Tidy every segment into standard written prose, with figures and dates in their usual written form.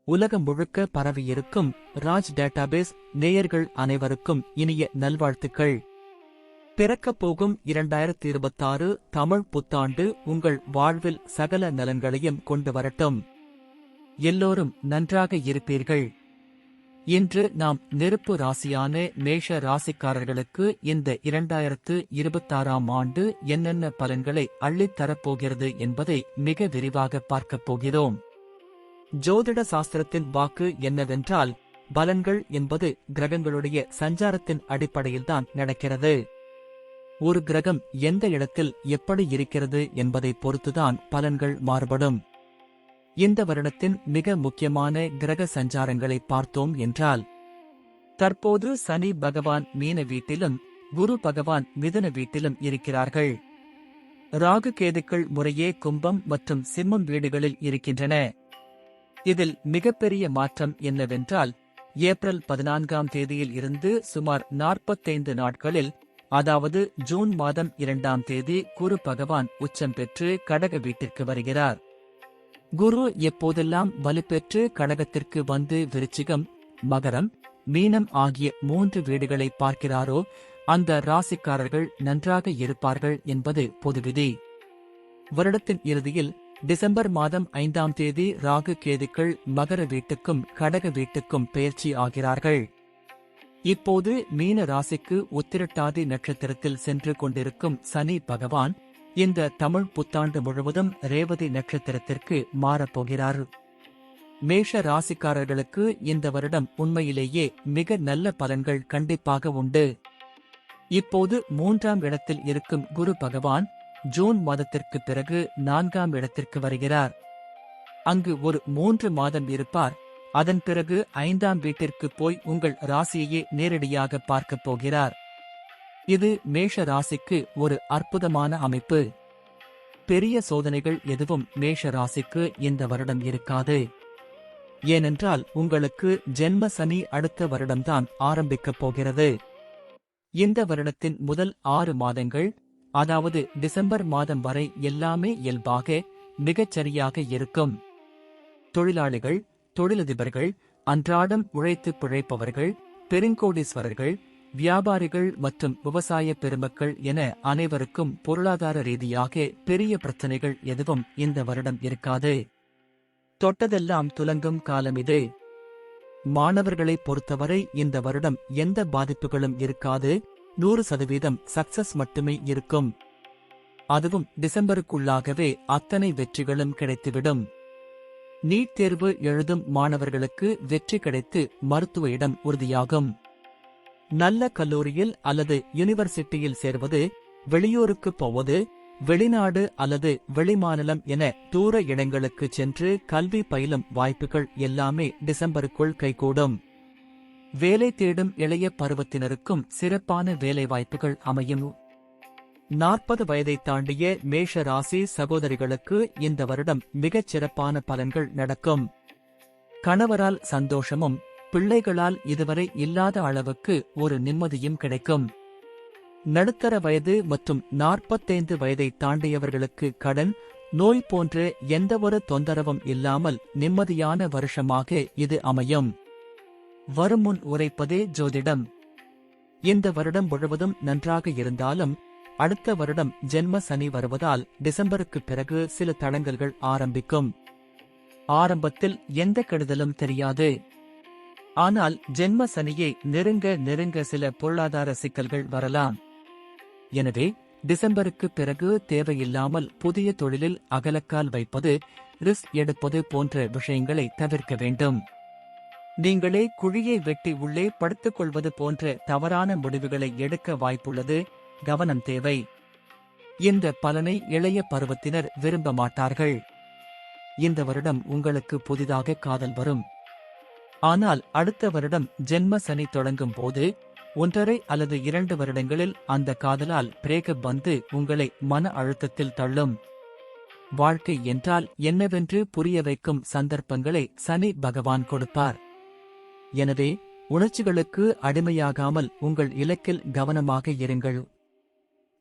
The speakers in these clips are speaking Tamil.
உலகம் முழுக்க பரவியிருக்கும் ராஜ் டேட்டாபேஸ் நேயர்கள் அனைவருக்கும் இனிய நல்வாழ்த்துக்கள். பிறக்கப் போகும் 2026 தமிழ் புத்தாண்டு உங்கள் வாழ்வில் சகல நலன்களையும் கொண்டு வரட்டும். எல்லோரும் நன்றாக இருப்பீர்கள். இன்று நாம் நெருப்பு ராசியான மேஷ ராசிக்காரர்களுக்கு இந்த 2026ஆம் ஆண்டு என்னென்ன பலன்களை அள்ளித் தரப்போகிறது என்பதை மிக விரிவாக பார்க்கப் போகிறோம். ஜோதிட சாஸ்திரத்தின் வாக்கு என்னவென்றால், பலன்கள் என்பது கிரகங்களுடைய சஞ்சாரத்தின் அடிப்படையில்தான் நடக்கிறது. ஒரு கிரகம் எந்த இடத்தில் எப்படி இருக்கிறது என்பதை பொறுத்துதான் பலன்கள் மாறுபடும். இந்த வருடத்தின் மிக முக்கியமான கிரக சஞ்சாரங்களை பார்த்தோம் என்றால், தற்போது சனி பகவான் மீன வீட்டிலும் குரு பகவான் மிதுன வீட்டிலும் இருக்கிறார்கள். ராகு கேதுக்கள் முறையே கும்பம் மற்றும் சிம்மம் வீடுகளில் இருக்கின்றன. இதில் மிகப்பெரிய மாற்றம் என்னவென்றால், ஏப்ரல் 14ஆம் தேதியில் இருந்து சுமார் 45 நாட்களில், அதாவது ஜூன் மாதம் 2ஆம் தேதி குரு பகவான் உச்சம் பெற்று கடக வீட்டிற்கு வருகிறார். குரு எப்போதெல்லாம் வலுப்பெற்று கடகத்திற்கு வந்து விருச்சிகம், மகரம், மீனம் ஆகிய 3 வீடுகளை பார்க்கிறாரோ அந்த ராசிக்காரர்கள் நன்றாக இருப்பார்கள் என்பது பொதுவிதி. வருடத்தின் இறுதியில் டிசம்பர் மாதம் 5ஆம் தேதி ராகு கேதுக்கள் மகர வீட்டுக்கும் கடக வீட்டுக்கும் பெயர்ச்சி ஆகிறார்கள். இப்போது மீன ராசிக்கு உத்திரட்டாதி நட்சத்திரத்தில் சென்று கொண்டிருக்கும் சனி பகவான் இந்த தமிழ் புத்தாண்டு முழுவதும் ரேவதி நட்சத்திரத்திற்கு மாறப்போகிறார். மேஷ ராசிக்காரர்களுக்கு இந்த வருடம் உண்மையிலேயே மிக நல்ல பலன்கள் கண்டிப்பாக உண்டு. இப்போது 3ஆம் இடத்தில் இருக்கும் குரு பகவான் ஜூன் மாதத்திற்கு பிறகு 4ஆம் இடத்திற்கு வருகிறார். அங்கு ஒரு 3 மாதம் இருப்பார். அதன் பிறகு 5ஆம் வீட்டிற்கு போய் உங்கள் ராசியையே நேரடியாக பார்க்கப் போகிறார். இது மேஷ ராசிக்கு ஒரு அற்புதமான அமைப்பு. பெரிய சோதனைகள் எதுவும் மேஷ ராசிக்கு இந்த வருடம் இருக்காது. ஏனென்றால் உங்களுக்கு ஜென்ம சனி அடுத்த வருடம்தான் ஆரம்பிக்கப் போகிறது. இந்த வருடத்தின் முதல் 6 மாதங்கள், அதாவது டிசம்பர் மாதம் வரை எல்லாமே இயல்பாக மிகச்சரியாக இருக்கும். தொழிலாளிகள், தொழிலதிபர்கள், அன்றாடம் உழைத்து பிழைப்பவர்கள், பெருங்கோடீஸ்வரர்கள், வியாபாரிகள் மற்றும் விவசாய பெருமக்கள் என அனைவருக்கும் பொருளாதார ரீதியாக பெரிய பிரச்சனைகள் எதுவும் இந்த வருடம் இருக்காது. தொட்டதெல்லாம் துலங்கும் காலம் இது. மாணவர்களை பொறுத்தவரை இந்த வருடம் எந்த பாதிப்புகளும் இருக்காது. 100% சக்சஸ் மட்டுமே இருக்கும். அதுவும் டிசம்பருக்குள்ளாகவே அத்தனை வெற்றிகளும் கிடைத்துவிடும். நீட் தேர்வு எழுதும் மாணவர்களுக்கு வெற்றி கிடைத்து மருத்துவ இடம் உறுதியாகும். நல்ல கல்லூரியில் அல்லது யூனிவர்சிட்டியில் சேர்வது, வெளியூருக்கு போவது, வெளிநாடு அல்லது வெளிமாநிலம் என தூர இடங்களுக்கு சென்று கல்வி பயிலும் வாய்ப்புகள் எல்லாமே டிசம்பருக்குள் கைகூடும். வேலை தேடும் இளைய பருவத்தினருக்கும் சிறப்பான வேலை வாய்ப்புகள் அமையும். 40 வயதை தாண்டிய மேஷ ராசி சகோதரிகளுக்கு இந்த வருடம் மிகச் சிறப்பான பலன்கள் நடக்கும். கணவரால் சந்தோஷமும், பிள்ளைகளால் இதுவரை இல்லாத அளவுக்கு ஒரு நிம்மதியும் கிடைக்கும். நடுத்தர வயது மற்றும் 45 வயதை தாண்டியவர்களுக்கு கடன், நோய் போன்ற எந்தவொரு தொந்தரவும் இல்லாமல் நிம்மதியான வருஷமாக இது அமையும். வருமுன் உரைப்பதே ஜோதிடம். இந்த வருடம் முழுவதும் நன்றாக இருந்தாலும் அடுத்த வருடம் ஜென்ம சனி வருவதால் டிசம்பருக்கு பிறகு சில தடங்கல்கள் ஆரம்பிக்கும். ஆரம்பத்தில் எந்த கெடுதலும் தெரியாது. ஆனால் ஜென்ம சனியை நெருங்க சில பொருளாதார சிக்கல்கள் வரலாம். எனவே டிசம்பருக்கு பிறகு தேவையில்லாமல் புதிய தொழிலில் அகலக்கால் வைப்பது, ரிஸ்க் எடுப்பது போன்ற விஷயங்களை தவிர்க்க வேண்டும். நீங்களே குழியை வெட்டி உள்ளே படுத்துக் கொள்வது போன்ற தவறான முடிவுகளை எடுக்க வாய்ப்புள்ளது. கவனம் தேவை. இந்த பலனை இளைய பருவத்தினர் விரும்ப மாட்டார்கள். இந்த வருடம் உங்களுக்கு புதிதாக காதல் வரும். ஆனால் அடுத்த வருடம் ஜென்ம சனி தொடங்கும் போது 1.5 அல்லது 2 வருடங்களில் அந்த காதலால் பிரேக்கப் வந்து உங்களை மன அழுத்தத்தில் தள்ளும். வாழ்க்கை என்றால் என்னவென்று புரிய வைக்கும் சந்தர்ப்பங்களை சனி பகவான் கொடுப்பார். எனவே உணர்ச்சிகளுக்கு அடிமையாகாமல் உங்கள் இலக்கில் கவனமாக இருங்கள்.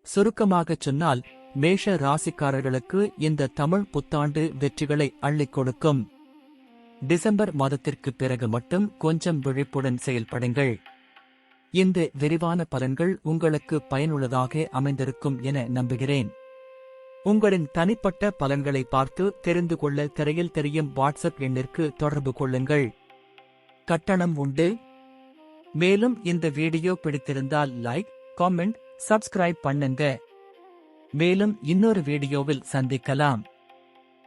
சுருக்கமாகச் சொன்னால், மேஷ ராசிக்காரர்களுக்கு இந்த தமிழ் புத்தாண்டு வெற்றிகளை அள்ளிக் கொடுக்கும். டிசம்பர் மாதத்திற்கு பிறகு மட்டும் கொஞ்சம் விழிப்புடன் செயல்படுங்கள். இந்த விரிவான பலன்கள் உங்களுக்கு பயனுள்ளதாக அமைந்திருக்கும் என நம்புகிறேன். உங்களின் தனிப்பட்ட பலன்களை பார்த்து தெரிந்து கொள்ள திரையில் தெரியும் வாட்ஸ்அப் எண்ணிற்கு தொடர்பு கொள்ளுங்கள். கட்டணம் உண்டு. மேலும் இந்த வீடியோ பிடித்திருந்தால் லைக், காமெண்ட், சப்ஸ்கிரைப் பண்ணுங்க. மேலும் இன்னொரு வீடியோவில் சந்திக்கலாம்.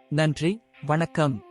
நன்றி, வணக்கம்.